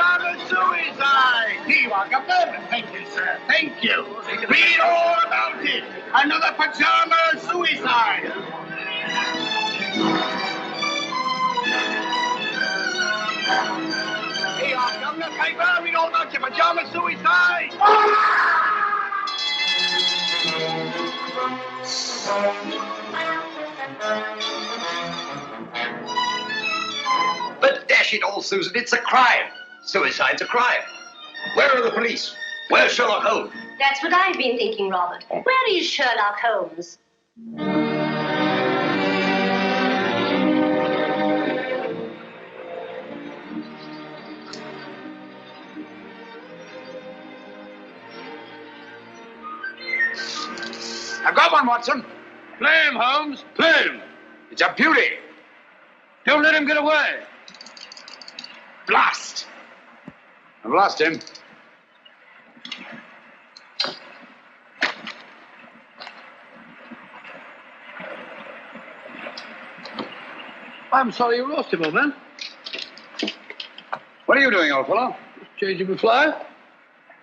Pajamas suicide. Here you are, Governor. Thank you, sir. Thank you. Read all about it. Another pajama suicide. Here you are, Governor. Paper. Read all about your pajama suicide. But dash it all, Susan, it's a crime. Suicide's a crime. Where are the police? Where's Sherlock Holmes? That's what I've been thinking, Robert. Where is Sherlock Holmes? I've got one, Watson. Play him, Holmes. Play him. It's a beauty. Don't let him get away. Blast. I've lost him. I'm sorry you lost him, old man. What are you doing, old fellow? Changing the fly.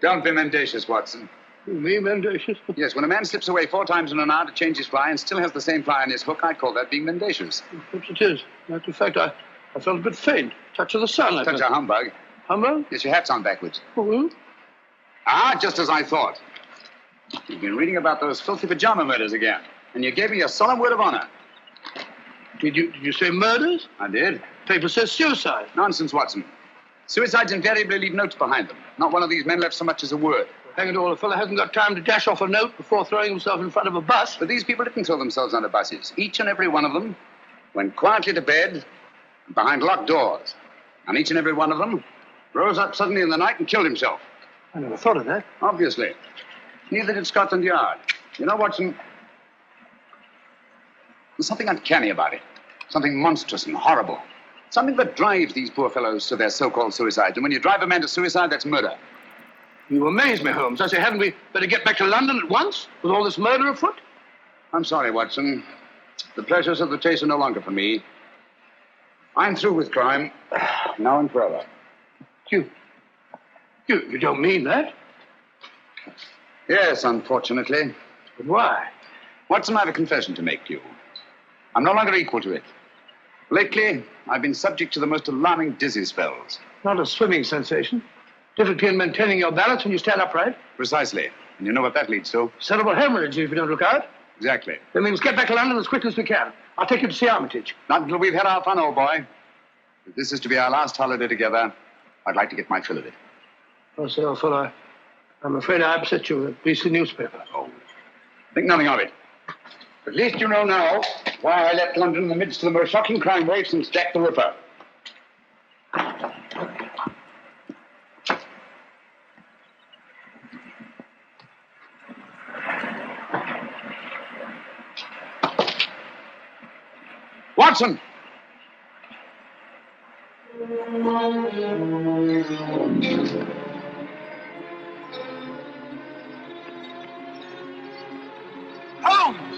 Don't be mendacious, Watson. Me, mendacious? Yes, when a man slips away 4 times in an hour to change his fly and still has the same fly on his hook, I call that being mendacious. Perhaps it is. In fact, I felt a bit faint. Touch of the sun. Touch of humbug. Humbug? Yes, your hat's on backwards. Oh, ah, just as I thought. You've been reading about those filthy pajama murders again, and you gave me a solemn word of honor. Did you say murders? I did. Paper says suicide. Nonsense, Watson. Suicides invariably leave notes behind them. Not one of these men left so much as a word. Hang it all, a fellow hasn't got time to dash off a note before throwing himself in front of a bus. But these people didn't throw themselves under buses. Each and every one of them went quietly to bed behind locked doors. And each and every one of them rose up suddenly in the night and killed himself. I never thought of that. Obviously. Neither did Scotland Yard. You know, Watson, there's something uncanny about it. Something monstrous and horrible. Something that drives these poor fellows to their so-called suicides. And when you drive a man to suicide, that's murder. You amaze me, Holmes. I say, hadn't we better get back to London at once with all this murder afoot? I'm sorry, Watson. The pleasures of the chase are no longer for me. I'm through with crime, now and forever. You don't mean that? Yes, unfortunately. But why? Watson, I have a confession to make to you. I'm no longer equal to it. Lately, I've been subject to the most alarming dizzy spells. Not a swimming sensation. Difficulty in maintaining your balance when you stand upright. Precisely. And you know what that leads to? Cerebral hemorrhage if you don't look out. Exactly. Then we must get back to London as quickly as we can. I'll take you to see Armitage. Not until we've had our fun, old boy. If this is to be our last holiday together, I'd like to get my fill of it. Oh, sir, old fellow, I'm afraid I upset you with a beastly newspaper. Oh, think nothing of it. At least you know now why I left London in the midst of the most shocking crime wave since Jack the Ripper. Watson! Holmes!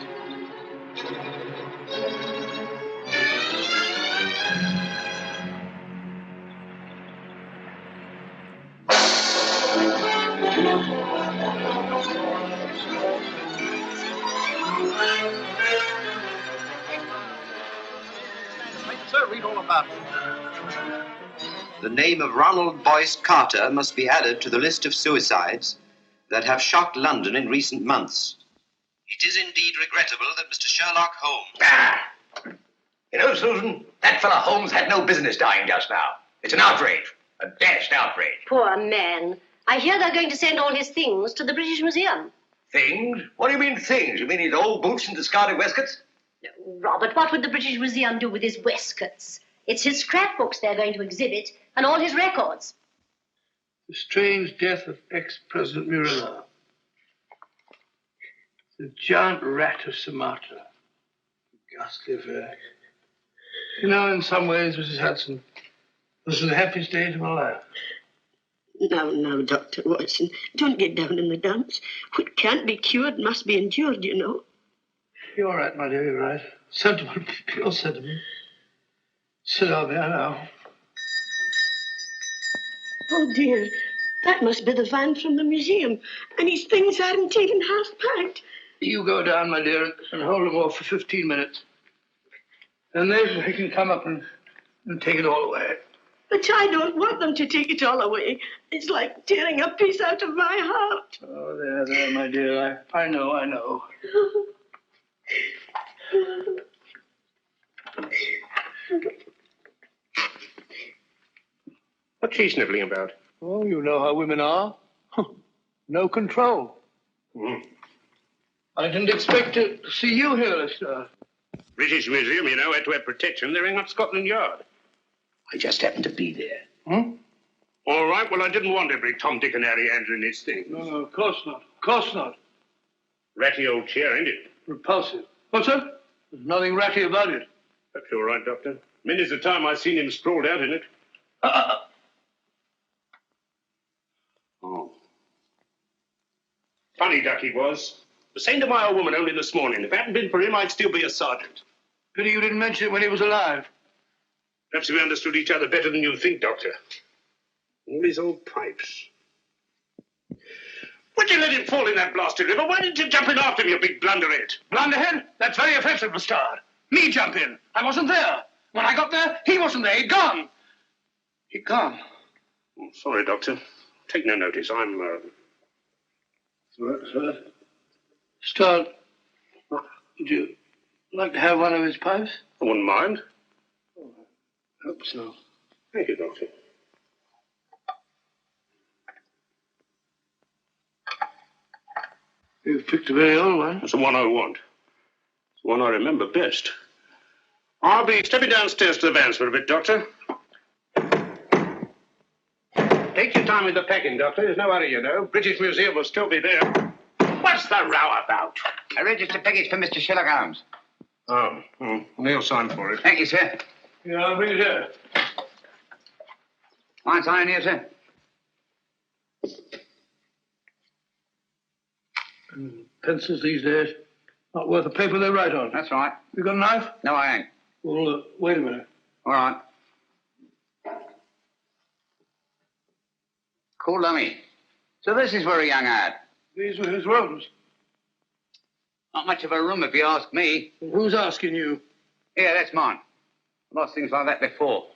Sir, read all about it. The name of Ronald Boyce Carter must be added to the list of suicides that have shocked London in recent months. It is indeed regrettable that Mr. Sherlock Holmes... Ah! You know, Susan, that fellow Holmes had no business dying just now. It's an outrage. A dashed outrage. Poor man. I hear they're going to send all his things to the British Museum. Things? What do you mean things? You mean his old boots and discarded waistcoats? Robert, what would the British Museum do with his waistcoats? It's his scrapbooks they're going to exhibit, and all his records. The strange death of ex-President Murillo. The giant rat of Sumatra. Ghastly affair. You know, in some ways, Mrs. Hudson, this is the happiest day of my life. No, Dr. Watson. Don't get down in the dumps. What can't be cured must be endured, you know. You're right, my dear, you're right. Sentiment, pure sentiment. Sit down there now. Oh, dear. That must be the van from the museum. And his things aren't even half packed. You go down, my dear, and hold him off for 15 minutes. And then he can come up and take it all away. But I don't want them to take it all away. It's like tearing a piece out of my heart. Oh, there, my dear. I know. What's she snivelling about? Oh, you know how women are. No control. I didn't expect to see you here, Lestrade. British Museum, you know, had to have protection. They're in up Scotland Yard. I just happened to be there. All right, well, I didn't want every Tom, Dick and Harry handling this thing. No, of course not. Of course not. Ratty old chair, ain't it? Repulsive. What's that? There's nothing ratty about it. That's all right, Doctor. Many's the time I've seen him sprawled out in it. Oh. Funny duck he was. The same to my old woman only this morning. If it hadn't been for him, I'd still be a sergeant. Pity you didn't mention it when he was alive. Perhaps we understood each other better than you think, Doctor. All these old pipes. Would you let him fall in that blasted river? Why didn't you jump in after him, you big blunderhead? Blunderhead? That's very offensive, Lestrade. Me jump in. I wasn't there. When I got there, he wasn't there. He'd gone. He'd gone. Oh, sorry, Doctor. Take no notice. I'm, Lestrade, would you like to have one of his pipes? I wouldn't mind. Hope so. Thank you, Doctor. You've picked a very old one. That's the one I want. It's the one I remember best. I'll be stepping downstairs to the vans for a bit, Doctor. Take your time with the packing, Doctor. There's no hurry, you know. British Museum will still be there. What's the row about? A registered package for Mr. Sherlock Holmes. Oh, Neil signed for it. Thank you, sir. Yeah, I'll bring it here. Fine sign here, sir. Pencils these days, not worth the paper they write on. That's right. You got a knife? No, I ain't. Well, wait a minute. All right. Cool dummy. So this is where he hung out. These were his rooms. Not much of a room, if you ask me. Who's asking you? Yeah, that's mine. Lost things like that before.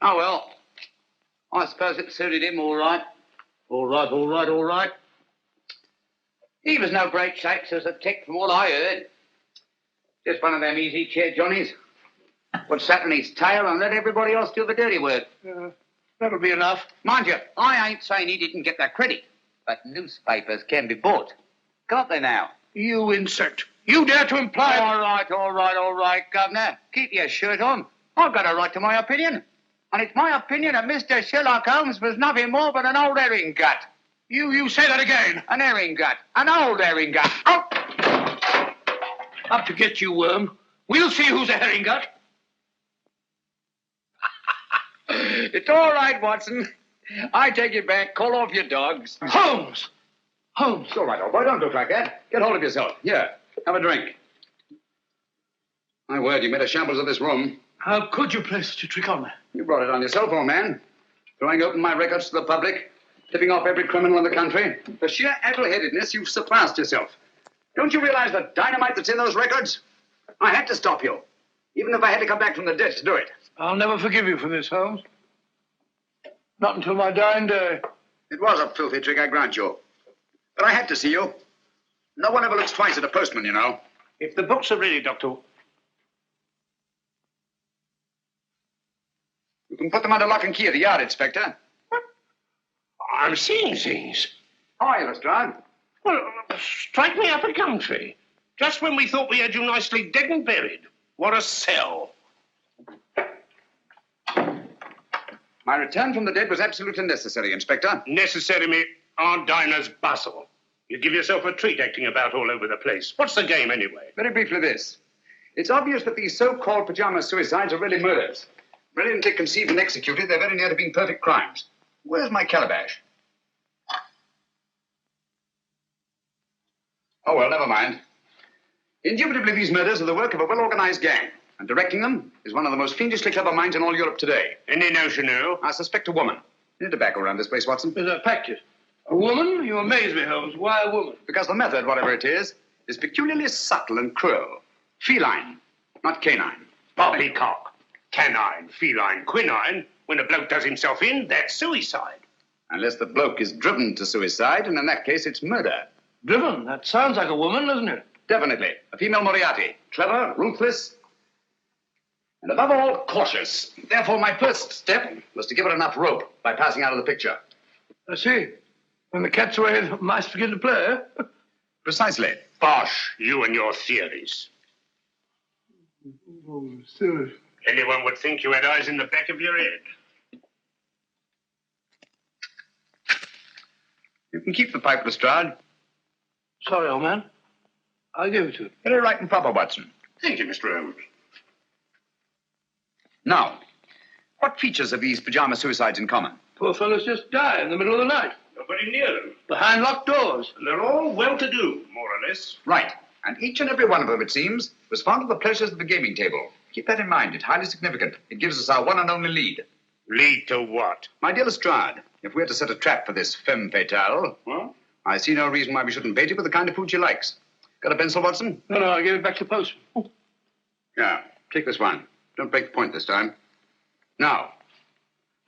Oh, well. I suppose it suited him all right. All right. He was no great shakes as a tick from all I heard. Just one of them easy chair Johnnies. Would sat on his tail and let everybody else do the dirty work. That'll be enough. Mind you, I ain't saying he didn't get that credit. But newspapers can be bought. Can't they now? You insect. You dare to imply... All right, Governor. Keep your shirt on. I've got a right to my opinion. And it's my opinion that Mr. Sherlock Holmes was nothing more but an old herring gut. You say that again. An herring gut. An old herring gut. Oh! Up to get you, worm. We'll see who's a herring gut. It's all right, Watson. I take it back. Call off your dogs. Holmes! It's all right, old boy. Don't look like that. Get hold of yourself. Here, have a drink. My word, you made a shambles of this room. How could you play such a trick on me? You brought it on yourself, old man. Throwing open my records to the public, tipping off every criminal in the country. For sheer addle-headedness, you've surpassed yourself. Don't you realize the dynamite that's in those records? I had to stop you, even if I had to come back from the dead to do it. I'll never forgive you for this, Holmes. Not until my dying day. It was a filthy trick, I grant you. But I had to see you. No one ever looks twice at a postman, you know. If the books are ready, Doctor... You can put them under lock and key at the yard, Inspector. I'm seeing things. How are you, Lestrade? Well, strike me up a gum tree. Just when we thought we had you nicely dead and buried. What a sell. My return from the dead was absolutely necessary, Inspector. Necessary, me Aunt Dinah's bustle. You give yourself a treat acting about all over the place. What's the game, anyway? Very briefly this. It's obvious that these so-called pajama suicides are really murders. Brilliantly conceived and executed, they're very near to being perfect crimes. Where's my calabash? Oh, well, never mind. Indubitably, these murders are the work of a well-organized gang. And directing them is one of the most fiendishly clever minds in all Europe today. Any notion who? I suspect a woman. Any tobacco around this place, Watson? Yes, I packed it. A woman? You amaze me, Holmes. Why a woman? Because the method, whatever it is peculiarly subtle and cruel. Feline, not canine. Poppycock. Canine, feline, quinine. When a bloke does himself in, that's suicide. Unless the bloke is driven to suicide, and in that case, it's murder. Driven? That sounds like a woman, doesn't it? Definitely. A female Moriarty. Clever, ruthless, and above all, cautious. Therefore, my first step was to give her enough rope by passing out of the picture. I see. When the cat's away, the mice begin to play, eh? Precisely. Bosh, you and your theories. Oh, serious. Anyone would think you had eyes in the back of your head. You can keep the pipe, Lestrade. Sorry, old man. I'll give it to you. Very right and proper, Watson. Thank you, Mr. Holmes. Now, what features have these pajama suicides in common? Poor fellows just die in the middle of the night. Nobody near them. Behind locked doors. And they're all well-to-do, more or less. Right. And each and every one of them, it seems, was fond of the pleasures of the gaming table. Keep that in mind. It's highly significant. It gives us our one and only lead. Lead to what? My dear Lestrade, if we're to set a trap for this femme fatale, What? I see no reason why we shouldn't bait it with the kind of food she likes. Got a pencil, Watson? No, I'll give it back to the postman. Yeah, take this one. Don't break the point this time. Now,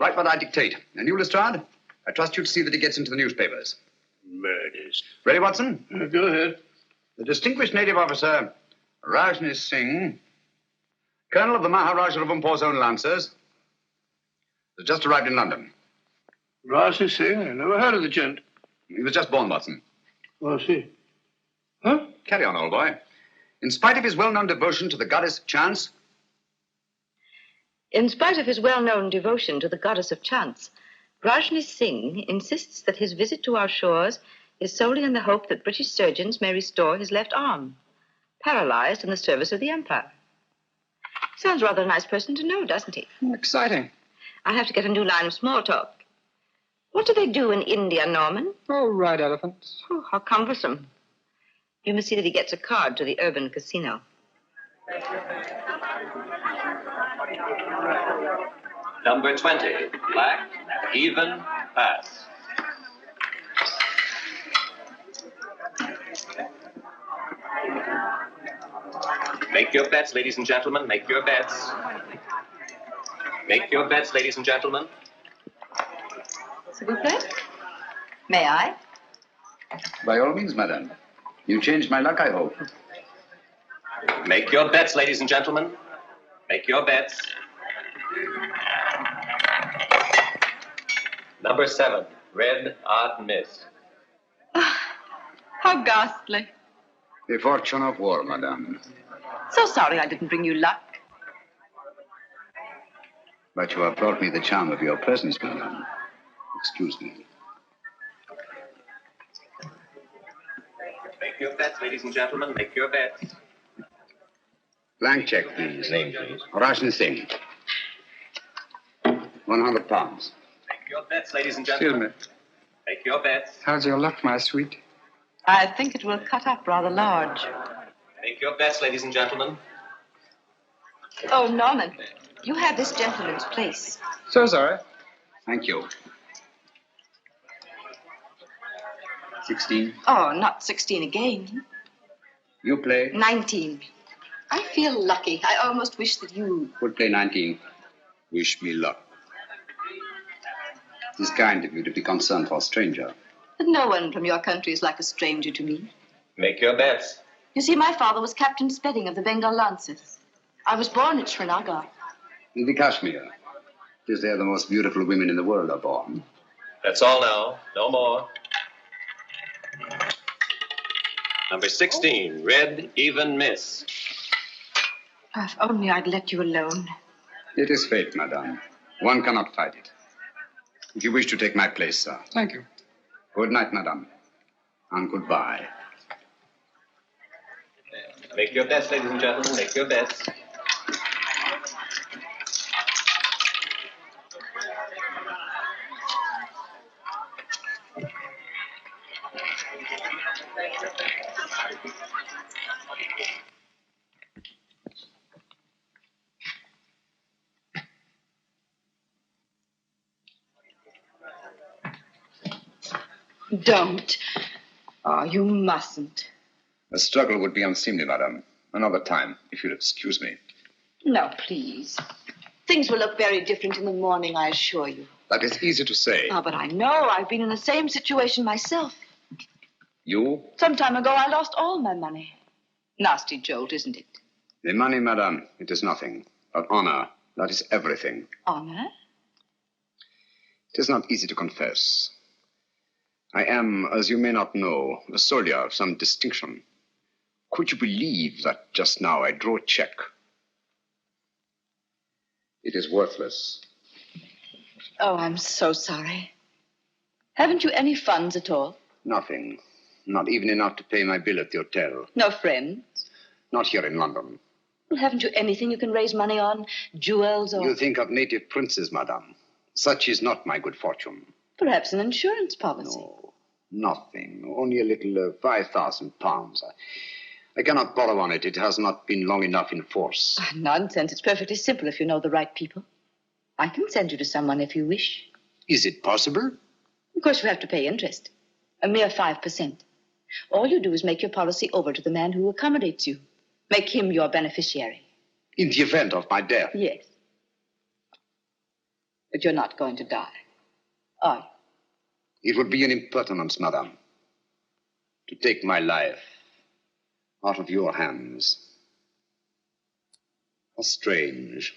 write what I dictate. And you, Lestrade, I trust you to see that it gets into the newspapers. Murders. Ready, Watson? Go ahead. The distinguished native officer, Rajni Singh, colonel of the Maharaja of Umpur's own Lancers, has just arrived in London. Rajni Singh? I never heard of the gent. He was just born, Watson. Oh, I see. Huh? Carry on, old boy. In spite of his well-known devotion to the goddess of chance, In spite of his well-known devotion to the goddess of chance, Rajni Singh insists that his visit to our shores is solely in the hope that British surgeons may restore his left arm, paralyzed in the service of the Empire. Sounds rather a nice person to know, doesn't he? exciting. I have to get a new line of small talk. What do they do in India, Norman? Oh, ride elephants. Oh, how cumbersome. You must see that he gets a card to the urban casino. Number 20, black, even, pass. Make your bets, ladies and gentlemen, make your bets. Make your bets, ladies and gentlemen. S'il vous plaît? May I? By all means, madame. You changed my luck, I hope. Make your bets, ladies and gentlemen. Make your bets. Number 7, red, odd miss. How ghastly. The fortune of war, madame. So sorry I didn't bring you luck. But you have brought me the charm of your presence, madame. Excuse me. Make your bets, ladies and gentlemen. Make your bets. Blank check, please. Name, please. Rajni Singh. 100 pounds. Make your bets, ladies and gentlemen. Make your bets. How's your luck, my sweet? I think it will cut up rather large. Make your bets, ladies and gentlemen. Oh, Norman, you have this gentleman's place. So sorry. Thank you. 16. Oh, not 16 again. You play. 19. I feel lucky. I almost wish that you... Would play 19. Wish me luck. It is kind of you to be concerned for a stranger. But no one from your country is like a stranger to me. Make your bets. You see, my father was Captain Spedding of the Bengal Lancers. I was born at Srinagar. In the Kashmir. It is there the most beautiful women in the world are born. That's all now. No more. Number 16, red, even, miss. If only I'd let you alone. It is fate, madame. One cannot fight it. If you wish to take my place, sir. Thank you. Good night, madame. And goodbye. Make your bets, ladies and gentlemen. Make your bets. Don't. Oh, you mustn't. The struggle would be unseemly, madame. Another time, if you'll excuse me. No, please. Things will look very different in the morning, I assure you. That is easy to say. Oh, but I know. I've been in the same situation myself. You? Some time ago, I lost all my money. Nasty jolt, isn't it? The money, madame, it is nothing. But honor, that is everything. Honor? It is not easy to confess. I am, as you may not know, a soldier of some distinction. Could you believe that just now I drew a check? It is worthless. Oh, I'm so sorry. Haven't you any funds at all? Nothing. Not even enough to pay my bill at the hotel. No friends? Not here in London. Well, haven't you anything you can raise money on? Jewels or... You think of native princes, madame. Such is not my good fortune. Perhaps an insurance policy. No, nothing. Only a little £5,000. I cannot borrow on it. It has not been long enough in force. Oh, nonsense. It's perfectly simple if you know the right people. I can send you to someone if you wish. Is it possible? Of course, you have to pay interest. A mere 5%. All you do is make your policy over to the man who accommodates you. Make him your beneficiary. In the event of my death? Yes. But you're not going to die, are you? It would be an impertinence, madame, to take my life out of your hands. How strange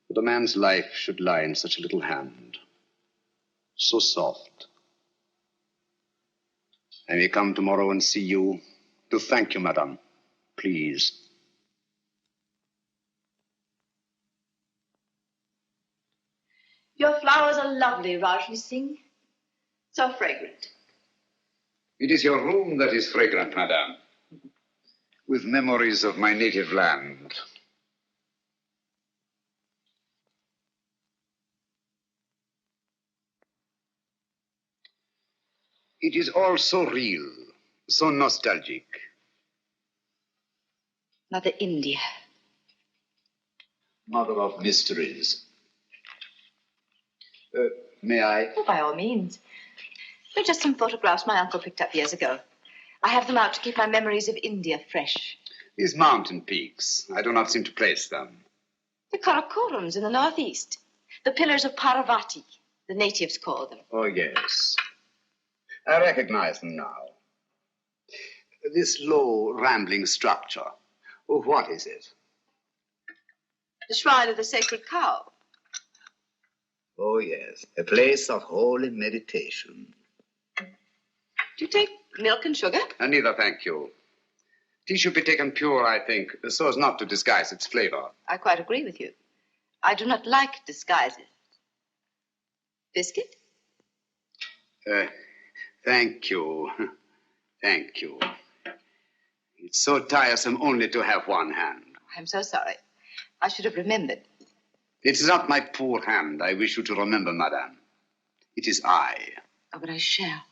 that a man's life should lie in such a little hand. So soft. I may come tomorrow and see you to thank you, madame. Please. Your flowers are lovely, Rajni Singh. So fragrant. It is your room that is fragrant, madame, with memories of my native land. It is all so real, so nostalgic. Mother India. Mother of mysteries. May I? Oh, by all means. They're just some photographs my uncle picked up years ago. I have them out to keep my memories of India fresh. These mountain peaks, I do not seem to place them. The Karakorams in the northeast. The pillars of Parvati, the natives call them. Oh, yes. I recognize them now. This low, rambling structure. Oh, what is it? The shrine of the sacred cow. Oh, yes. A place of holy meditation. Do you take milk and sugar? Neither, thank you. Tea should be taken pure, I think, so as not to disguise its flavor. I quite agree with you. I do not like disguises. Biscuit? Thank you. Thank you. It's so tiresome only to have one hand. I'm so sorry. I should have remembered. It is not my poor hand I wish you to remember, madame. It is I. Oh, but I shall.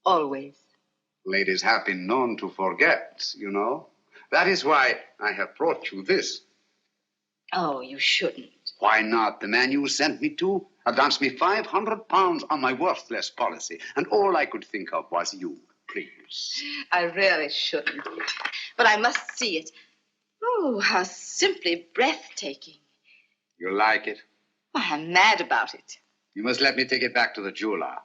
Always. Ladies have been known to forget, you know. That is why I have brought you this. Oh, you shouldn't. Why not? The man you sent me to advanced me £500 on my worthless policy, and all I could think of was you. Please. I really shouldn't. But I must see it. Oh, how simply breathtaking. You like it? Why, I'm mad about it. You must let me take it back to the jeweler.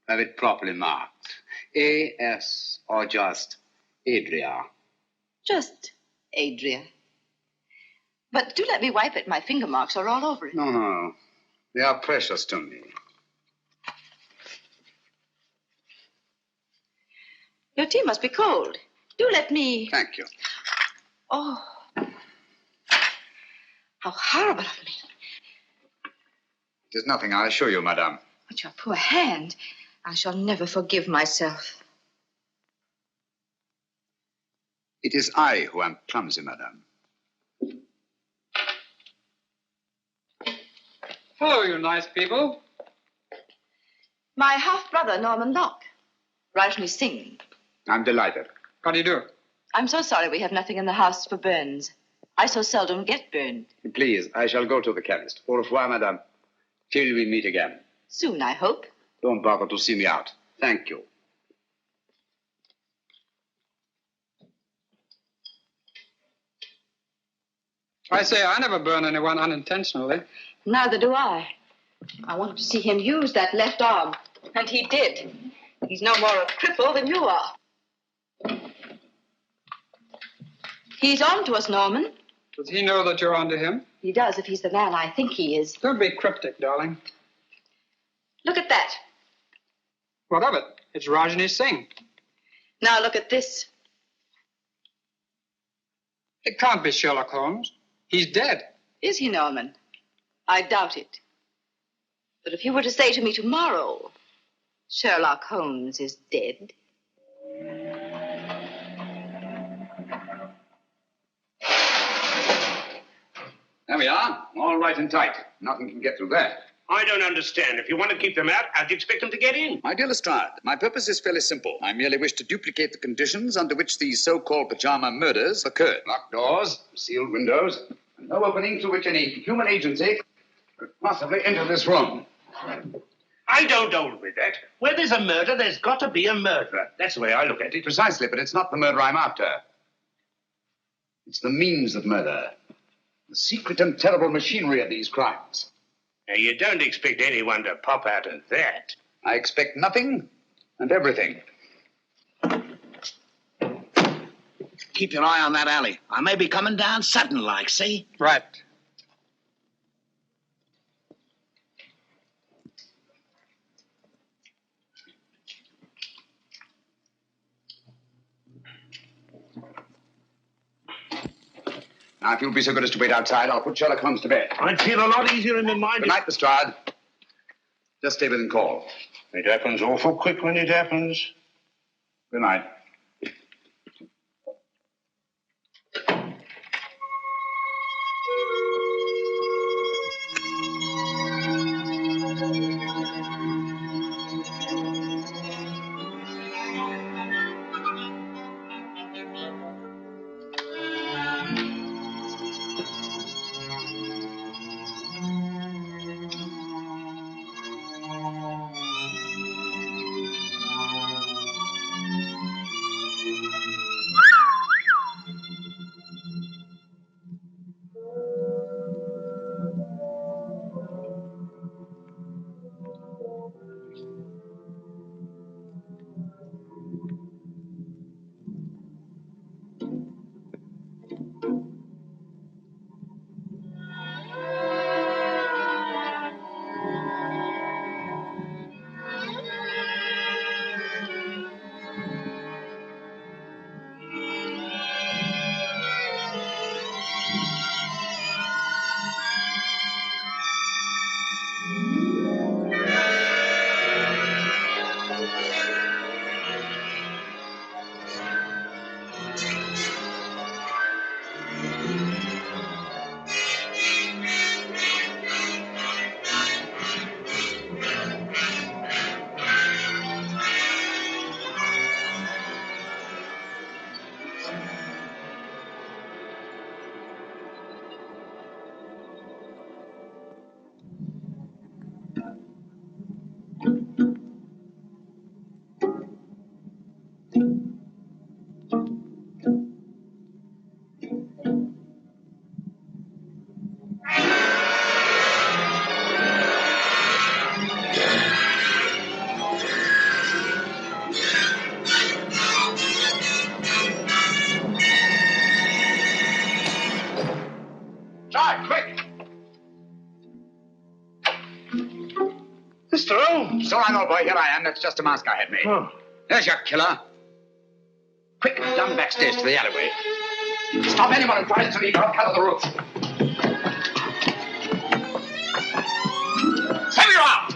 Have it properly marked. A.S. or just Adria? Just Adria. But do let me wipe it. My finger marks are all over it. No. They are precious to me. Your tea must be cold. Do let me... Thank you. Oh. How horrible of me. It is nothing, I assure you, madame. But your poor hand. I shall never forgive myself. It is I who am clumsy, madame. Hello, you nice people. My half-brother, Norman Locke. Rajni Singh. I'm delighted. How do you do? I'm so sorry we have nothing in the house for burns. I so seldom get burned. Please, I shall go to the chemist. Au revoir, madame. Till we meet again. Soon, I hope. Don't bother to see me out. Thank you. I say I never burn anyone unintentionally. Neither do I. I wanted to see him use that left arm, and he did. He's no more a cripple than you are. He's on to us, Norman. Does he know that you're on to him? He does, if he's the man I think he is. Don't be cryptic, darling. Look at that. What of it? It's Rajni Singh. Now look at this. It can't be Sherlock Holmes. He's dead. Is he, Norman? I doubt it. But if you were to say to me tomorrow, Sherlock Holmes is dead. There we are, all right and tight. Nothing can get through there. I don't understand. If you want to keep them out, how'd you expect them to get in? My dear Lestrade, my purpose is fairly simple. I merely wish to duplicate the conditions under which these so-called pajama murders occurred. Locked doors, sealed windows, and no opening through which any human agency could possibly enter this room. I don't hold with that. Where there's a murder, there's got to be a murderer. That's the way I look at it. Precisely, but it's not the murder I'm after. It's the means of murder. The secret and terrible machinery of these crimes. Now, you don't expect anyone to pop out of that. I expect nothing and everything. Keep your eye on that alley. I may be coming down sudden-like, see? Right. Now, if you'll be so good as to wait outside, I'll put Sherlock Holmes to bed. I'd feel a lot easier in my mind. Good night, Lestrade. Just stay within call. It happens awful quick when it happens. Good night. Mr. Holmes! So I know, boy. Here I am. That's just a mask I had made. Oh. There's your killer. Quick, down the backstairs to the alleyway. Stop anyone who tries to leave. I'll cover the roof. There you are!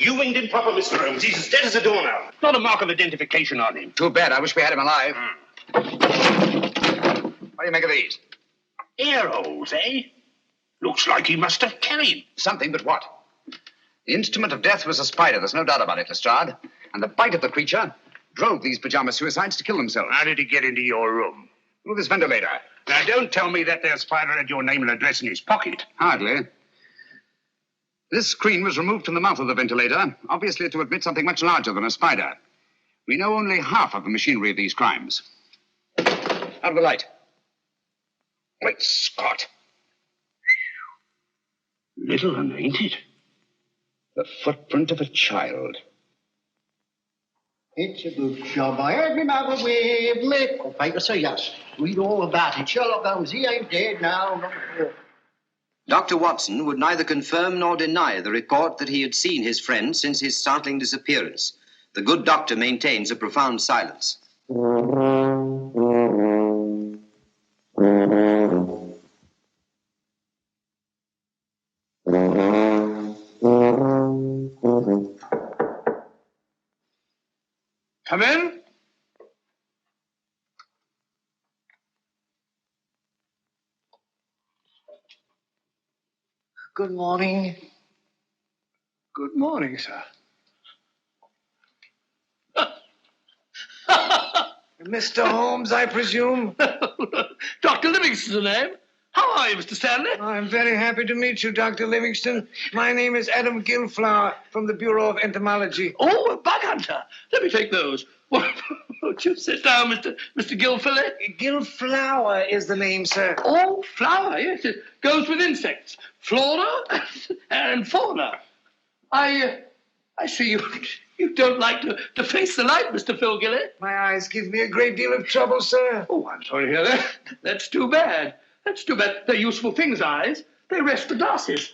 You winged in proper, Mr. Holmes. He's as dead as a doornail. Not a mark of identification on him. Too bad. I wish we had him alive. What do you make of these? Ear holes, eh? Looks like he must have carried something, but what? The instrument of death was a spider. There's no doubt about it, Lestrade. And the bite of the creature drove these pajama suicides to kill themselves. How did he get into your room? Through this ventilator. Now, don't tell me that their spider had your name and address in his pocket. Hardly. This screen was removed from the mouth of the ventilator, obviously to admit something much larger than a spider. We know only half of the machinery of these crimes. Out of the light. Great Scott. Little one, ain't it? The footprint of a child. It's a good job. I had him out of the way of little paper, so yes. Read all about it. Sherlock Holmes, he ain't dead now. Dr. Watson would neither confirm nor deny the report that he had seen his friend since his startling disappearance. The good doctor maintains a profound silence. Come in. Good morning. Good morning, sir. Mr. Holmes, I presume? Dr. Livingston's the name. How are you, Mr. Stanley? I'm very happy to meet you, Dr. Livingston. My name is Adam Gilflower from the Bureau of Entomology. Oh, a bug hunter. Let me take those. Won't you sit down, Mr. Gilfillet? Gilflower is the name, sir. Oh, flower, yes. It goes with insects. Flora and fauna. I see you don't like to face the light, Mr. Philgillet. My eyes give me a great deal of trouble, sir. Oh, I'm sorry to hear that. That's too bad. That's too bad. They're useful things, eyes. They rest the glasses.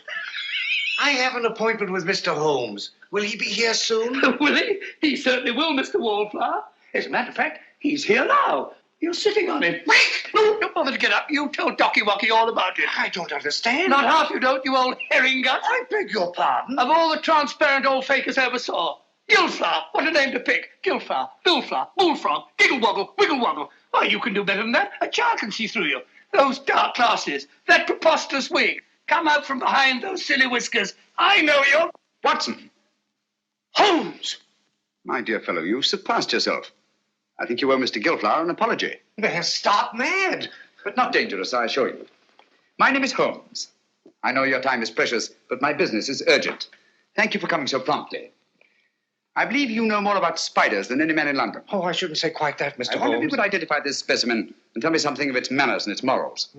I have an appointment with Mr. Holmes. Will he be here soon? Will he? He certainly will, Mr. Wallflower. As a matter of fact, he's here now. You're sitting on him. Wait! No, don't bother to get up. You tell Docky Wocky all about it. I don't understand. Not half you don't, you old herring gut. I beg your pardon. Of all the transparent old fakers I ever saw. Gilflower, what a name to pick. Gilflower, Billflower, Bullfrog, Giggle-Woggle, Wiggle-Woggle. Why, you can do better than that. A child can see through you. Those dark glasses, that preposterous wig. Come out from behind those silly whiskers. I know you. Watson. Holmes. My dear fellow, you've surpassed yourself. I think you owe Mr. Gilflower an apology. They're stark mad. But not dangerous, I assure you. My name is Holmes. I know your time is precious, but my business is urgent. Thank you for coming so promptly. I believe you know more about spiders than any man in London. Oh, I shouldn't say quite that, Mr. I wonder if you Holmes. could identify this specimen and tell me something of its manners and its morals.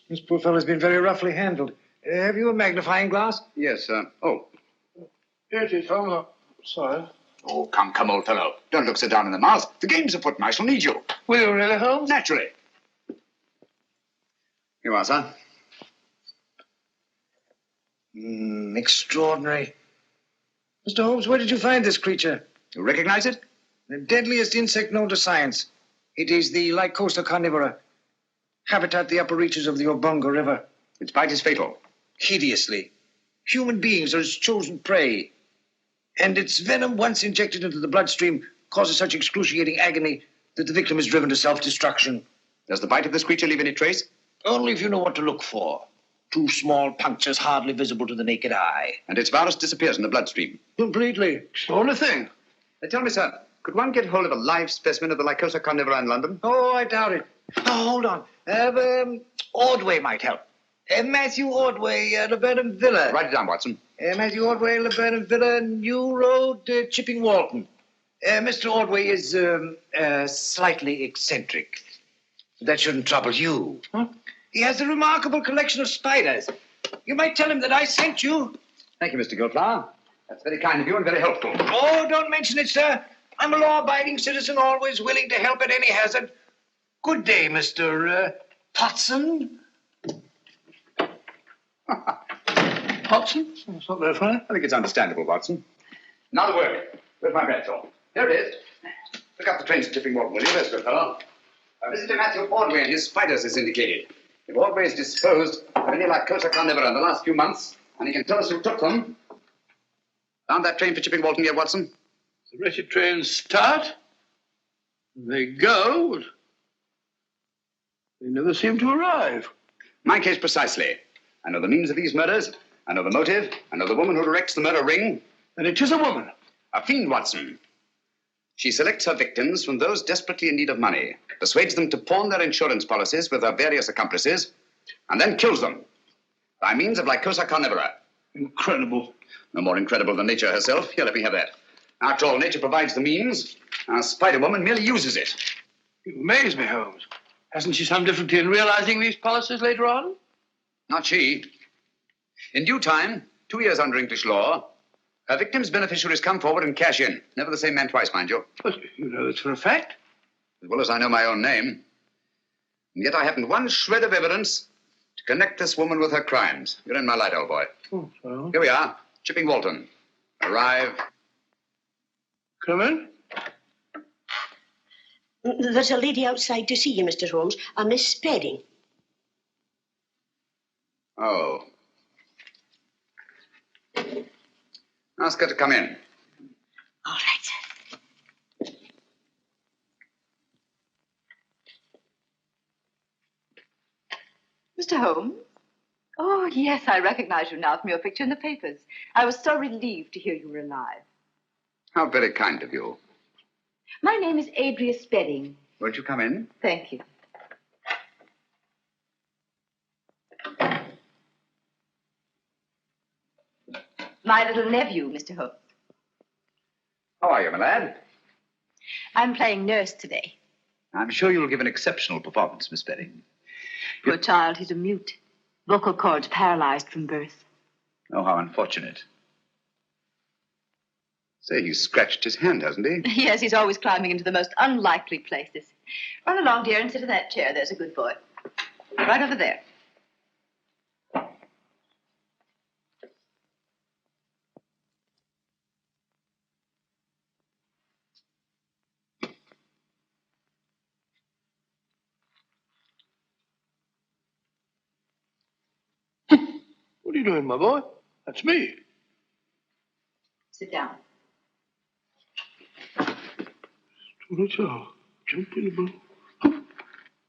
This poor fellow's been very roughly handled. Have you a magnifying glass? Yes, oh. Here it is, Holmes. Sorry. Oh, come, old fellow. Don't look so down in the mouth. The game's afoot, and I shall need you. Will you really, Holmes? Naturally. Here you are, sir. Extraordinary. Mr. Holmes, where did you find this creature? You recognize it? The deadliest insect known to science. It is the Lycosa carnivora. Habitat the upper reaches of the Obonga River. Its bite is fatal. Hideously. Human beings are its chosen prey. And its venom, once injected into the bloodstream, causes such excruciating agony that the victim is driven to self-destruction. Does the bite of this creature leave any trace? Only if you know what to look for. 2 small punctures hardly visible to the naked eye. And its virus disappears in the bloodstream. Completely. Extraordinary thing. Tell me, sir, could one get hold of a live specimen of the Lycosa carnivora in London? Oh, I doubt it. Oh, hold on. Ordway might help. Matthew Ordway, Laburnum Villa. Write it down, Watson. Matthew Ordway, Laburnum Villa, New Road, Chipping Walton. Mr. Ordway is slightly eccentric. That shouldn't trouble you. Huh? He has a remarkable collection of spiders. You might tell him that I sent you. Thank you, Mr. Gilflower. That's very kind of you and very helpful. Oh, don't mention it, sir. I'm a law-abiding citizen, always willing to help at any hazard. Good day, Mr. Potson. Watson? That's not very funny. I think it's understandable, Watson. Now the work. Where's my pencil? Here it is. Look up the trains at Chipping Walton, will you? There's good fellow. Mr. Matthew Ordway and his spiders is indicated. If Ordway is disposed of any Lycosa carnivora in the last few months, and he can tell us who took them, Found that train for Chipping Walton yet, Watson? The wretched trains start, they go, but they never seem to arrive. My case precisely. I know the means of these murders. I know the motive. I know the woman who directs the murder ring. And it is a woman. A fiend, Watson. She selects her victims from those desperately in need of money, persuades them to pawn their insurance policies with her various accomplices, and then kills them by means of lycosa carnivora. Incredible. No more incredible than nature herself. Here, let me have that. After all, nature provides the means. Our Spider-Woman merely uses it. You amaze me, Holmes. Hasn't she some difficulty in realizing these policies later on? Not she. In due time, 2 years under English law, her victim's beneficiaries come forward and cash in. Never the same man twice, mind you. But you know this for a fact. As well as I know my own name. And yet I haven't one shred of evidence to connect this woman with her crimes. You're in my light, old boy. Oh, well. Here we are, Chipping Walton. Arrive. Come in. There's a lady outside to see you, Mr. Holmes, a Miss Spedding. Oh. Ask her to come in. All right, sir. Mr. Holmes? Oh, yes, I recognize you now from your picture in the papers. I was so relieved to hear you were alive. How very kind of you. My name is Adria Spedding. Won't you come in? Thank you. My little nephew, Mr. Holmes. How are you, my lad? I'm playing nurse today. I'm sure you'll give an exceptional performance, Miss Spedding. Poor child, he's a mute. Vocal cords paralyzed from birth. Oh, how unfortunate. Say, he's scratched his hand, hasn't he? Yes, he's always climbing into the most unlikely places. Run along, dear, and sit in that chair. There's a good boy. Right over there. What are you doing, my boy? That's me. Sit down. Jump in the boat.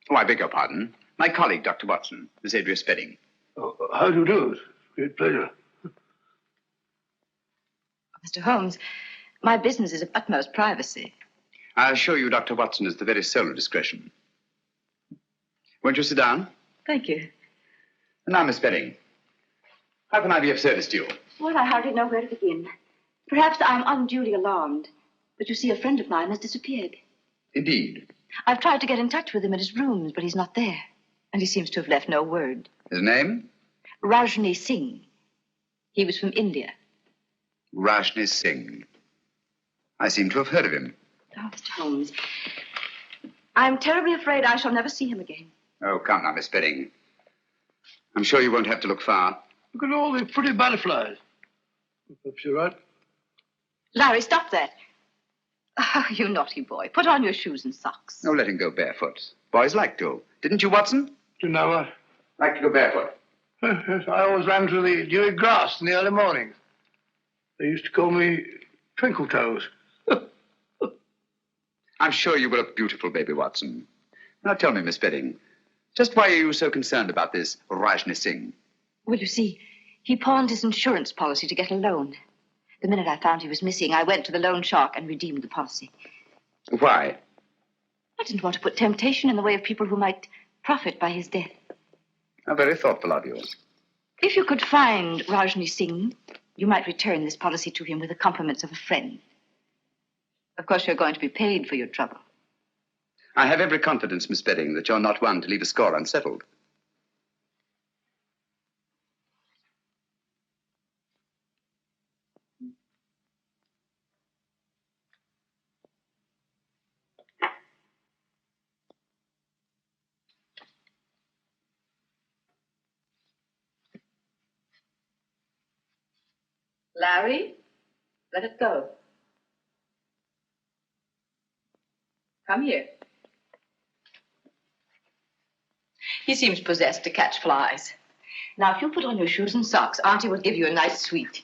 Oh, I beg your pardon. My colleague, Dr. Watson, Miss Adria Spedding. Oh, how do you do? It's a great pleasure. Mr. Holmes, my business is of utmost privacy. I assure you, Dr. Watson is the very soul of discretion. Won't you sit down? Thank you. And now, Miss Spedding, how can I be of service to you? Well, I hardly know where to begin. Perhaps I'm unduly alarmed. But you see, a friend of mine has disappeared. Indeed. I've tried to get in touch with him at his rooms, but he's not there. And he seems to have left no word. His name? Rajni Singh. He was from India. Rajni Singh. I seem to have heard of him. Oh, Mr. Holmes, I'm terribly afraid I shall never see him again. Oh, come now, Miss Spedding. I'm sure you won't have to look far. Look at all the pretty butterflies. Perhaps you're right. Larry, stop that. Oh, you naughty boy. Put on your shoes and socks. Oh, let him go barefoot. Boys like to. Didn't you, Watson? You know what? Like to go barefoot. Yes, I always ran through the dewy grass in the early mornings. They used to call me Twinkle Toes. I'm sure you were a beautiful baby, Watson. Now tell me, Miss Spedding, just why are you so concerned about this Rajni Singh? Well, you see, he pawned his insurance policy to get a loan. The minute I found he was missing, I went to the loan shark and redeemed the policy. Why? I didn't want to put temptation in the way of people who might profit by his death. How very thoughtful of you. If you could find Rajni Singh, you might return this policy to him with the compliments of a friend. Of course, you're going to be paid for your trouble. I have every confidence, Miss Spedding, that you're not one to leave a score unsettled. Larry, let it go. Come here. He seems possessed to catch flies. Now, if you put on your shoes and socks, Auntie will give you a nice sweet.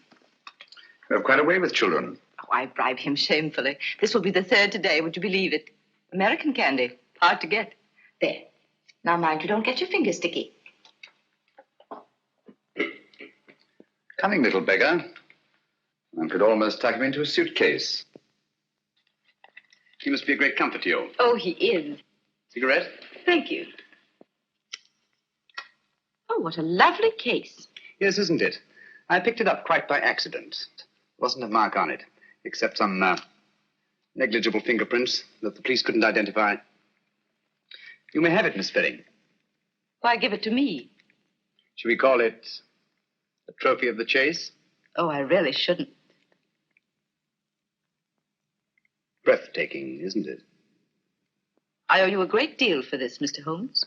You have quite a way with children. Oh, I bribe him shamefully. This will be the third today, would you believe it? American candy. Hard to get. There. Now mind you don't get your fingers sticky. Cunning little beggar. One could almost tuck him into a suitcase. He must be a great comfort to you. Oh, he is. Cigarette? Thank you. Oh, what a lovely case. Yes, isn't it? I picked it up quite by accident. Wasn't a mark on it, except some negligible fingerprints that the police couldn't identify. You may have it, Miss Fetting. Why give it to me? Should we call it a trophy of the chase? Oh, I really shouldn't. Breathtaking, isn't it? I owe you a great deal for this, Mr. Holmes.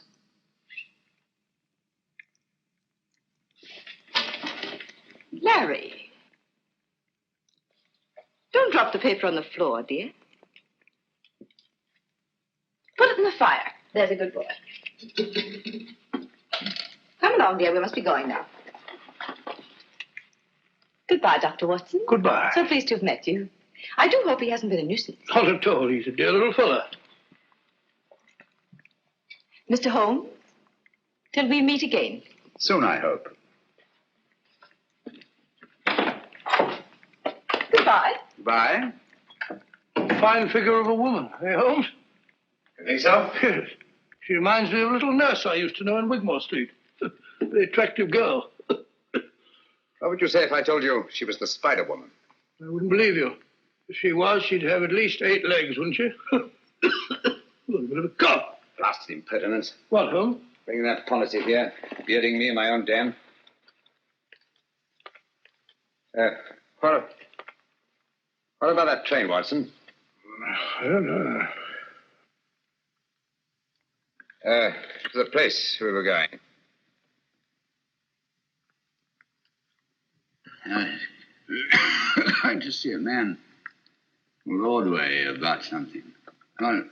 Larry. Don't drop the paper on the floor, dear. Put it in the fire. There's a good boy. Come along, dear. We must be going now. Goodbye, Dr. Watson. Goodbye. So pleased to have met you. I do hope he hasn't been a nuisance. Not at all. He's a dear little fellow. Mr. Holmes, till we meet again. Soon, I hope. Goodbye. Bye. Fine figure of a woman, eh, Holmes? You think so? Yes. She reminds me of a little nurse I used to know in Wigmore Street. Very attractive girl. What would you say if I told you she was the Spider Woman? I wouldn't believe you. If she was, she'd have at least 8 legs, wouldn't she? A bit of a cough. Blasted impertinence. What, Holmes? Bringing that policy here, bearding me in my own den. What about that train, Watson? I don't know. To the place we were going. Going to see a man Broadway about something. Oh.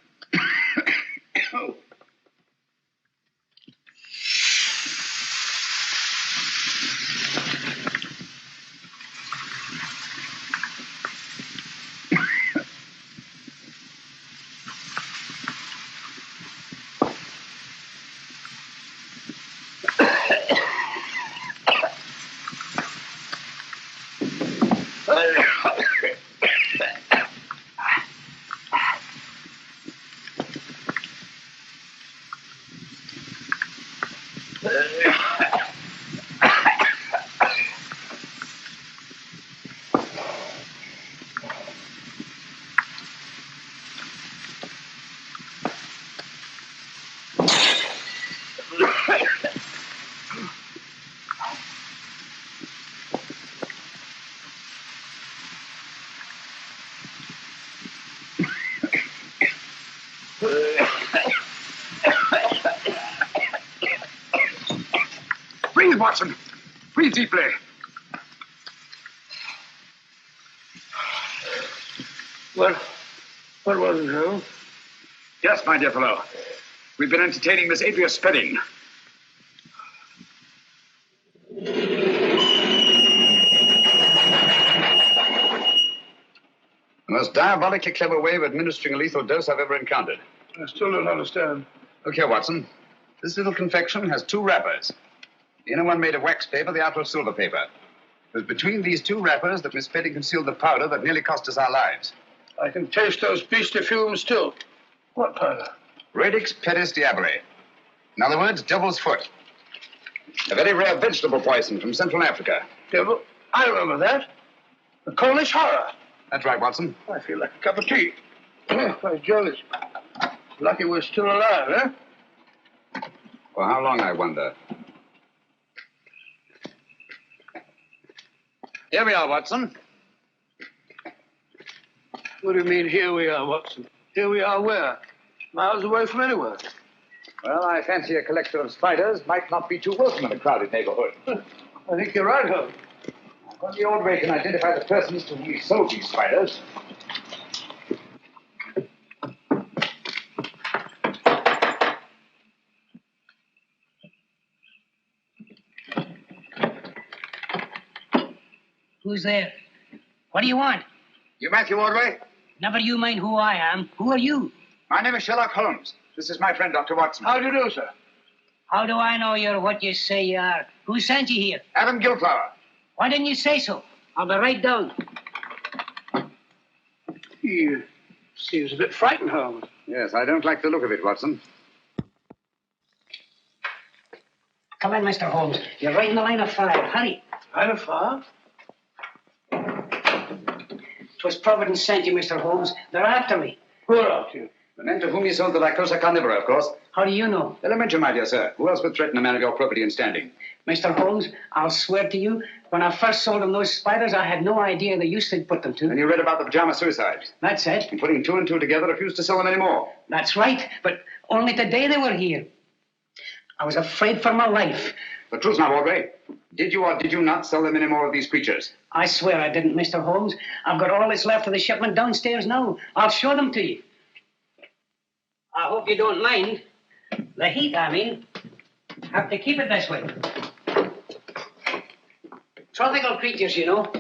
Breathe, Watson. Breathe deeply. What was it, Holmes? Yes, my dear fellow. We've been entertaining Miss Adria Spedding. The most diabolically clever way of administering a lethal dose I've ever encountered. I still don't understand. Look here, Watson. This little confection has 2 wrappers. The inner one made of wax paper, the outer of silver paper. It was between these 2 wrappers that Miss Spedding concealed the powder that nearly cost us our lives. I can taste those beastly fumes still. What powder? Radix pedis diaboli. In other words, devil's foot. A very rare vegetable poison from Central Africa. Devil? I remember that. The Cornish horror. That's right, Watson. I feel like a cup of tea. By Jove, it's lucky we're still alive, eh? For how long, I wonder? Here we are, Watson. What do you mean, here we are, Watson? Here we are where? Miles away from anywhere. Well, I fancy a collector of spiders might not be too welcome in a crowded neighborhood. I think you're right, Holmes. Only the old way can identify the persons to whom we sold these spiders. Who's there? What do you want? You Matthew Ordway? Never you mind who I am. Who are you? My name is Sherlock Holmes. This is my friend, Dr. Watson. How do you do, sir? How do I know you're what you say you are? Who sent you here? Adam Gilflower. Why didn't you say so? I'll be right down. He seems a bit frightened, Holmes. Yes, I don't like the look of it, Watson. Come in, Mr. Holmes. You're right in the line of fire. Hurry. Line of fire? 'Twas Providence sent you, Mr. Holmes. They're after me. Who are after you? The men to whom you sold the Lycosa carnivora, of course. How do you know? Elementary, my dear sir. Who else would threaten a man of your property and standing? Mr. Holmes, I'll swear to you, when I first sold him those spiders, I had no idea the use they'd put them to. And you read about the pajama suicides. That's it. And putting two and two together, refused to sell them anymore. That's right, but only today they were here. I was afraid for my life. The truth now, Ordway. Did you or did you not sell them any more of these creatures? I swear I didn't, Mr. Holmes. I've got all that's left of the shipment downstairs now. I'll show them to you. I hope you don't mind. The heat, I mean. Have to keep it this way. Tropical creatures, you know.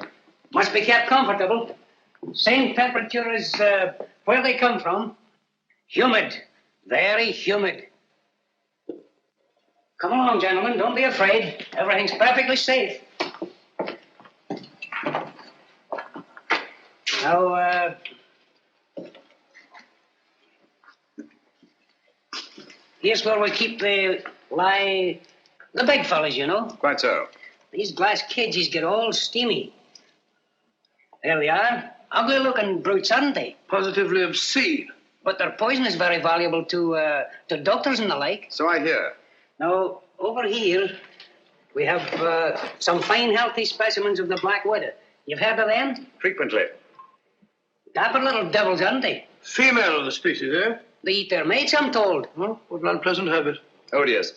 Must be kept comfortable. Same temperature as where they come from. Humid. Very humid. Come along, gentlemen. Don't be afraid. Everything's perfectly safe. Now, here's where we keep the big fellas, you know. Quite so. These glass cages get all steamy. There they are. Ugly-looking brutes, aren't they? Positively obscene. But their poison is very valuable to doctors and the like. So I hear. Now, over here, we have some fine, healthy specimens of the black widow. You've heard of them? Frequently. Dapper little devils, aren't they? Female of the species, eh? They eat their mates, I'm told. Oh, what an unpleasant habit. Oh, yes.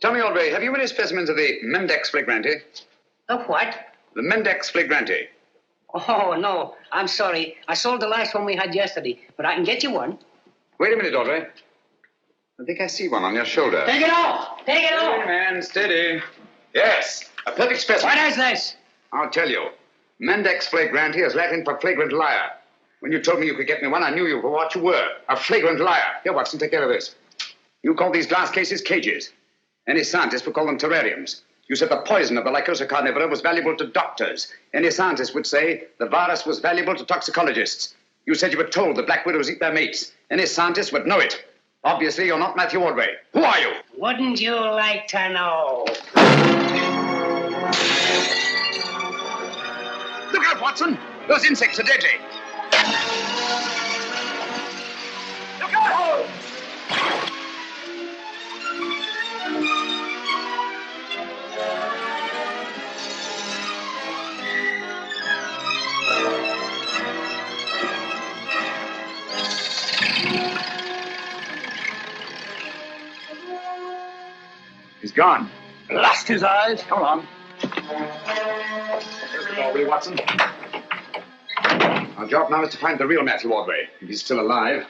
Tell me, Ordway, have you any specimens of the Mendex flagranti? The what? The Mendex flagranti. Oh, no. I'm sorry. I sold the last one we had yesterday, but I can get you one. Wait a minute, Ordway. I think I see one on your shoulder. Take it off! Take it off! Steady, man, steady. Yes, a perfect specimen. What is this? I'll tell you. Mendex flagranti is Latin for flagrant liar. When you told me you could get me one, I knew you for what you were, a flagrant liar. Here, Watson, take care of this. You call these glass cases cages. Any scientist would call them terrariums. You said the poison of the Lycosa carnivora was valuable to doctors. Any scientist would say the virus was valuable to toxicologists. You said you were told the black widows eat their mates. Any scientist would know it. Obviously, you're not Matthew Ordway. Who are you? Wouldn't you like to know? Look out, Watson. Those insects are deadly. Look out! He's gone. Blast his eyes. Come on. There's the door, will you, Watson? Our job now is to find the real Matthew Ordway, if he's still alive.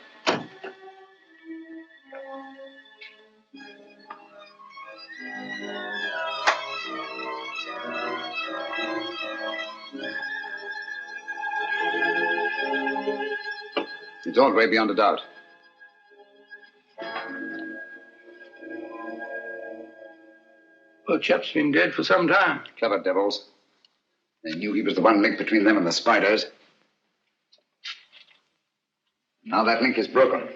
It's Ordway beyond a doubt. Poor chap's been dead for some time. Clever devils. They knew he was the one link between them and the spiders. Now that link is broken.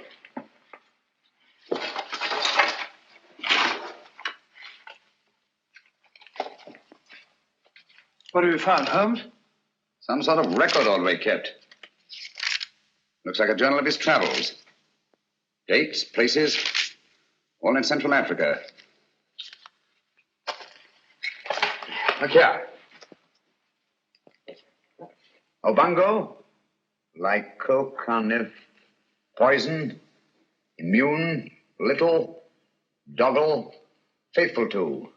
What have you found, Holmes? Some sort of record Ordway kept. Looks like a journal of his travels. Dates, places, all in Central Africa. Look here. Obongo, lycocarniv, poison, immune, little, doggle, faithful to.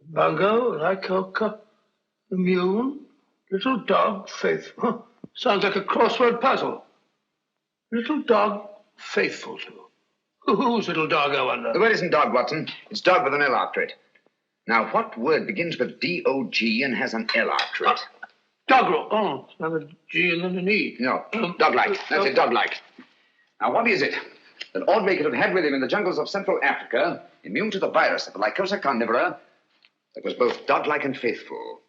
Bungo, lycoca, immune, little dog, faithful. Huh. Sounds like a crossword puzzle. Little dog, faithful to. Whose little dog, I wonder? The word isn't dog, Watson. It's dog with an L after it. Now, what word begins with D-O-G and has an L after it? Doggerel. Oh, it's another G and then an E. No, dog-like. That's it, dog-like. Now, what is it that Ordway could have had with him in the jungles of Central Africa, immune to the virus of the Lycosa carnivora, that was both dog-like and faithful?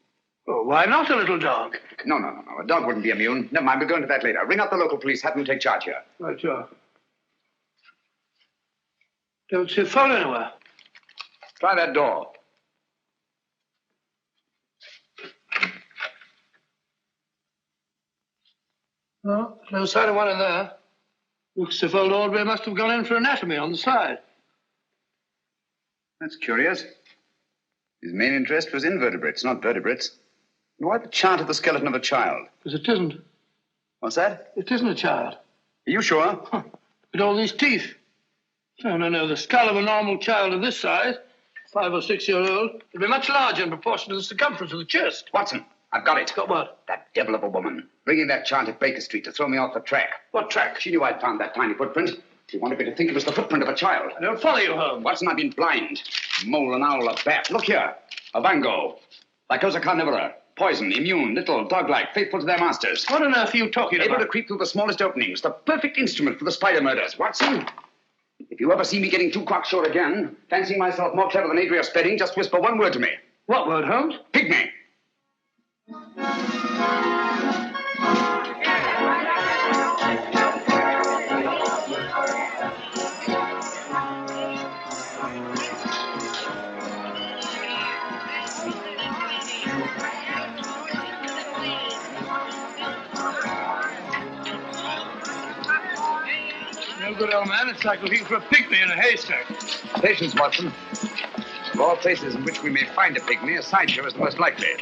Oh, why not a little dog? No. A dog wouldn't be immune. Never mind, we'll go into that later. Ring up the local police, have them take charge here. Right, sure. Don't see a phone anywhere. Try that door. No, no sign of one in there. Looks as if old Ordway must have gone in for anatomy on the side. That's curious. His main interest was invertebrates, not vertebrates. And why the chart of the skeleton of a child? Because it isn't. What's that? It isn't a child. Are you sure? Huh. Look at all these teeth. No. The skull of a normal child of this size, 5 or 6 year old, would be much larger in proportion to the circumference of the chest. Watson, I've got it. Got what? That devil of a woman. Bringing that chart at Baker Street to throw me off the track. What track? She knew I'd found that tiny footprint. She wanted me to think it was the footprint of a child. I don't follow you, Holmes. Watson, I've been blind. Mole, an owl, a bat. Look here. A vango. Lycosa carnivora. Poison, immune, little, dog-like, faithful to their masters. What on earth are you talking about? Able to creep through the smallest openings. The perfect instrument for the spider murders. Watson, if you ever see me getting too cocksure again, fancying myself more clever than Adria Spedding, just whisper one word to me. What word, Holmes? Pygmy. No good, old man. It's like looking for a pygmy in a haystack. Patience, Watson. Of all places in which we may find a pygmy, a sideshow is the most likely.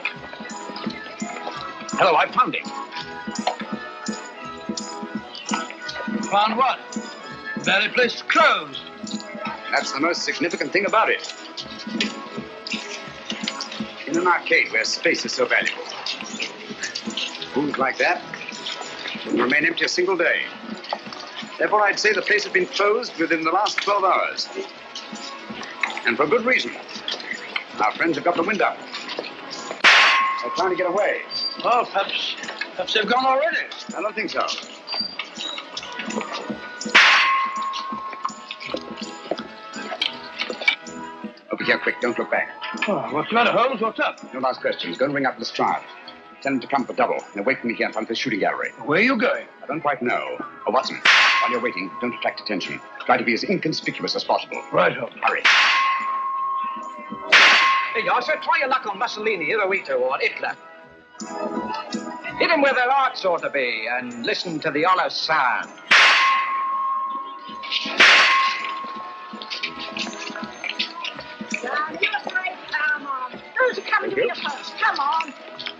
Hello, I found him. Found what? The very place is closed. That's the most significant thing about it. In an arcade where space is so valuable. Rooms like that wouldn't remain empty a single day. Therefore, I'd say the place has been closed within the last 12 hours. And for good reason. Our friends have got the wind up. They're trying to get away. Well, perhaps they've gone already. I don't think so. Over here, quick. Don't look back. Oh, what's the matter, Holmes? What's up? No last questions. Go and ring up Lestrade. Tell him to come for double and wait for me here in front of the shooting gallery. Where are you going? I don't quite know. Oh, Watson, while you're waiting, don't attract attention. Try to be as inconspicuous as possible. Right, Holmes. Hurry. Hey, Yasser, try your luck on Mussolini, Hirohito, or Hitler. Hit him where their hearts ought to be and listen to the honest sound. Come on. Who's coming to be a first? Come on.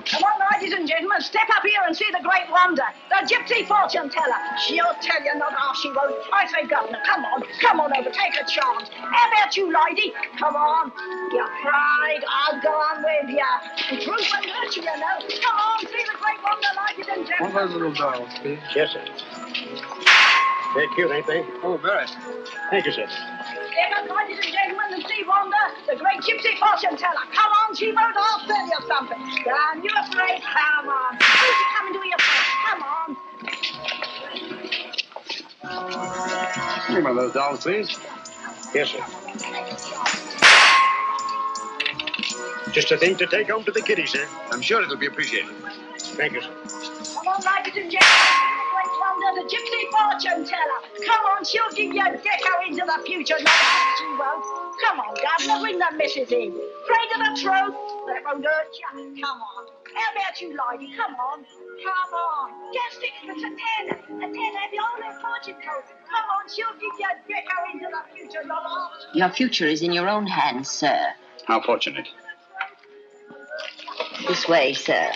Come on, ladies and gentlemen, step up here and see the great wonder, the gypsy fortune teller. She'll tell you not half she won't. I say, Governor, come on over, take a chance. How about you, lady? Come on. You're afraid, I'll go on with you. The truth won't hurt you, you know. Come on, see the great wonder, ladies and gentlemen. One of those little dolls, please. Yes, sir. They're cute, ain't they? Oh, very. Thank you, sir. Step up, ladies and gentlemen, and see wonder, the great gypsy fortune teller. Come on, she won't half tell you something. Stand you afraid? Come on. Who's coming to your first? Come on. Bring one of those dolls, please. Yes, sir. Just a thing to take home to the kiddies, sir. I'm sure it'll be appreciated. Thank you, sir. Come on, ladies and gentlemen, the great wonder, the gypsy fortune teller. Come on, she'll give you a deco into the future. No, she won't. Come on, Governor, bring the missus in. Afraid of the truth? That won't hurt you. Come on. How about you, lady? Come on. Come on. Just think it's a tenner. A tenner, the old fortune teller. Come on, she'll give you a deco into the future. No, Your future is in your own hands, sir. How fortunate. This way, sir.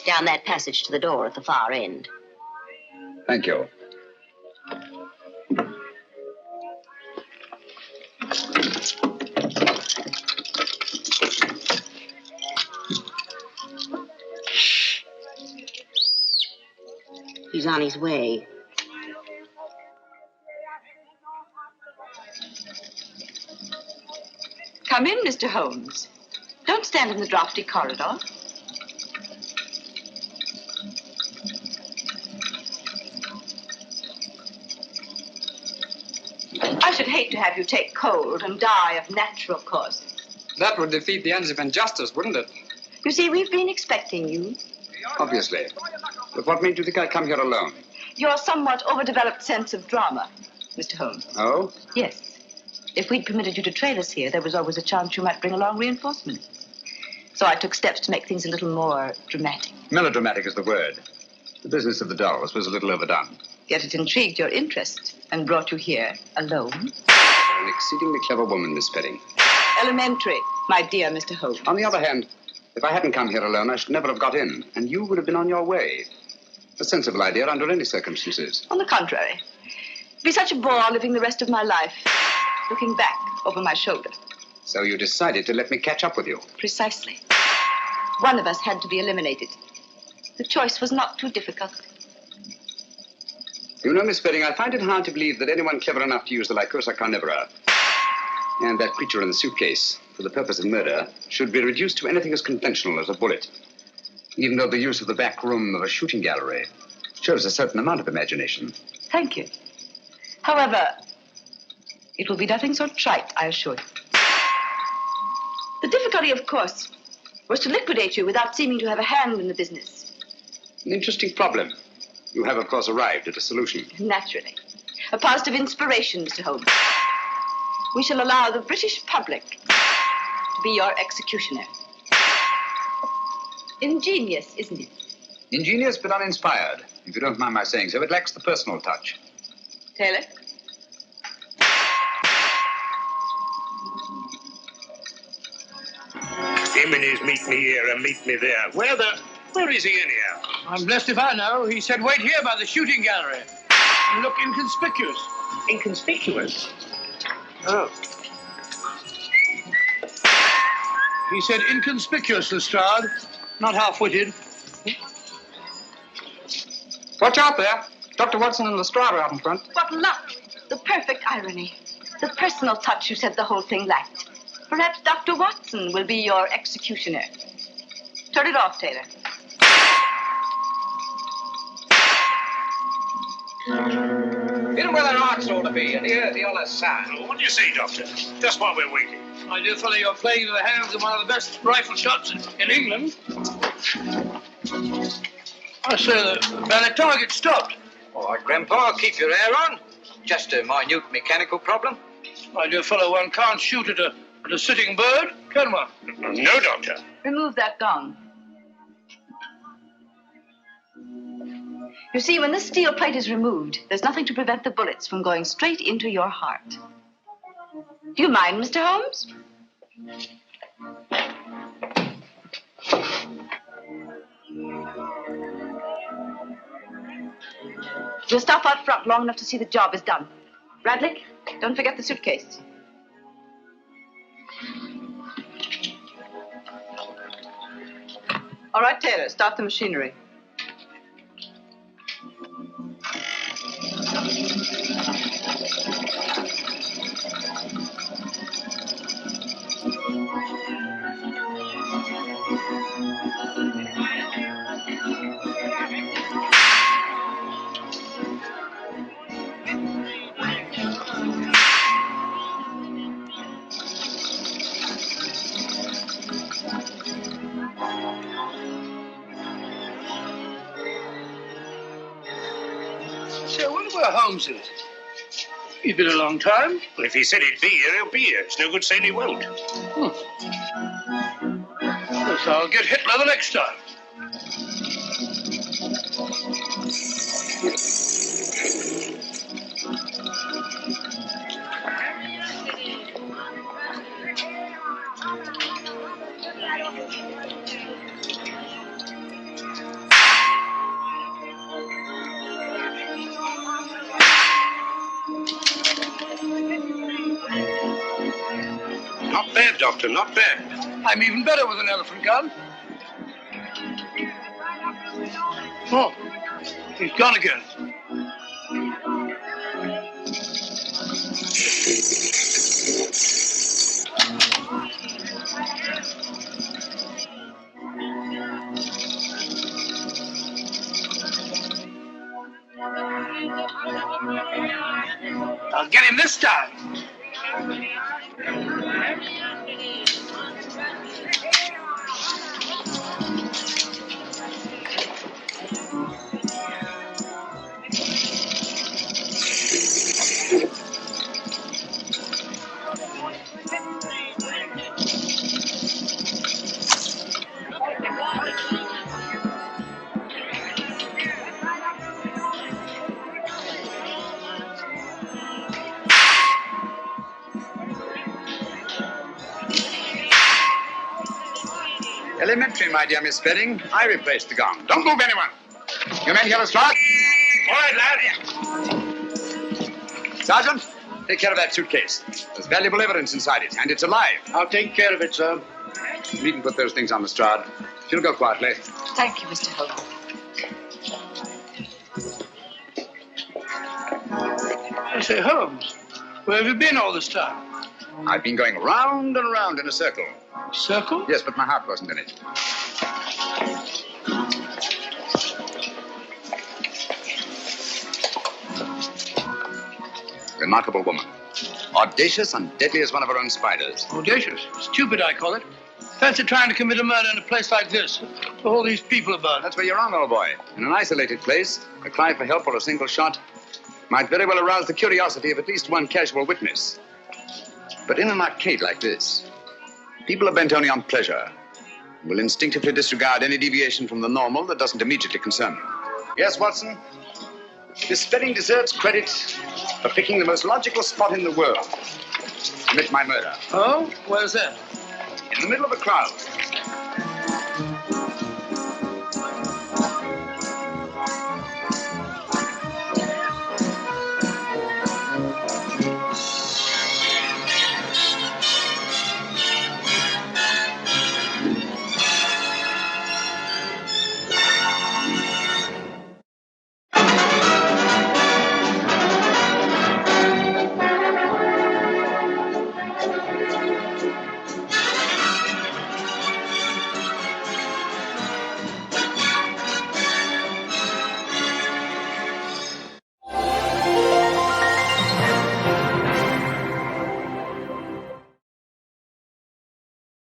Down that passage to the door at the far end. Thank you. He's on his way. Come in, Mr. Holmes. Don't stand in the drafty corridor. I should hate to have you take cold and die of natural causes. That would defeat the ends of injustice, wouldn't it? You see, we've been expecting you. Obviously. But what made you think I'd come here alone? Your somewhat overdeveloped sense of drama, Mr. Holmes. Oh? Yes. If we'd permitted you to trail us here, there was always a chance you might bring along reinforcements. So I took steps to make things a little more dramatic. Melodramatic is the word. The business of the dolls was a little overdone. Yet it intrigued your interest and brought you here alone. You're an exceedingly clever woman, Miss Spedding. Elementary, my dear Mr. Holmes. On the other hand, if I hadn't come here alone, I should never have got in, and you would have been on your way. A sensible idea under any circumstances. On the contrary, it'd be such a bore living the rest of my life, looking back over my shoulder. So you decided to let me catch up with you? Precisely. One of us had to be eliminated. The choice was not too difficult. You know, Miss Spedding, I find it hard to believe that anyone clever enough to use the Lycosa carnivora and that creature in the suitcase for the purpose of murder should be reduced to anything as conventional as a bullet, even though the use of the back room of a shooting gallery shows a certain amount of imagination. Thank you. However, it will be nothing so trite, I assure you. The difficulty, of course, was to liquidate you without seeming to have a hand in the business. An interesting problem. You have, of course, arrived at a solution. Naturally. A positive inspiration, Mr. Holmes. We shall allow the British public to be your executioner. Ingenious, isn't it? Ingenious but uninspired. If you don't mind my saying so, it lacks the personal touch. Taylor? Him and his meet me here and meet me there. Where is he anyhow? I'm blessed if I know. He said wait here by the shooting gallery. And look inconspicuous. Inconspicuous? Oh. He said inconspicuous, Lestrade. Not half-witted. Watch out there. Dr. Watson and Lestrade are out in front. What luck! The perfect irony. The personal touch you said the whole thing lacked. Perhaps Dr. Watson will be your executioner. Turn it off, Taylor. Hit 'em where their hearts ought to be, and hear the honest sound. What do you say, Doctor? Just while we're waiting. My dear fellow, you're playing into the hands of one of the best rifle shots in England. I say the target stopped. All right, Grandpa, keep your hair on. Just a minute mechanical problem. My dear fellow, one can't shoot at a sitting bird, can one? No, Doctor. Remove that gong. You see, when this steel plate is removed, there's nothing to prevent the bullets from going straight into your heart. Do you mind, Mr. Holmes? You'll stop out front long enough to see the job is done. Bradley, don't forget the suitcase. All right, Taylor, start the machinery. Say, I wonder where Holmes is. He's been a long time. Well, if he said he'd be here, he'll be here. It's no good saying he won't. Guess I'll get Hitler the next time. Not bad, Doctor, not bad. I'm even better with an elephant gun. Oh, he's gone again. I'll get him this time. Elementary, my dear Miss Spedding. I replaced the gong. Don't move, anyone. You men hear us, Clark? All right, lad. Sergeant, take care of that suitcase. There's valuable evidence inside it, and it's alive. I'll take care of it, sir. You needn't put those things on the Strad. She'll go quietly. Thank you, Mr. Holmes. I say, Holmes, where have you been all this time? I've been going round and round in a circle. Circle? Yes, but my heart wasn't in it. Remarkable woman. Audacious and deadly as one of her own spiders. Audacious? Stupid, I call it. Fancy trying to commit a murder in a place like this. With all these people about. That's where you're wrong, old boy. In an isolated place, a cry for help or a single shot might very well arouse the curiosity of at least one casual witness. But in an arcade like this, people are bent only on pleasure, will instinctively disregard any deviation from the normal that doesn't immediately concern them. Yes, Watson? Miss Spedding deserves credit for picking the most logical spot in the world to commit my murder. Oh? Where's that? In the middle of a crowd.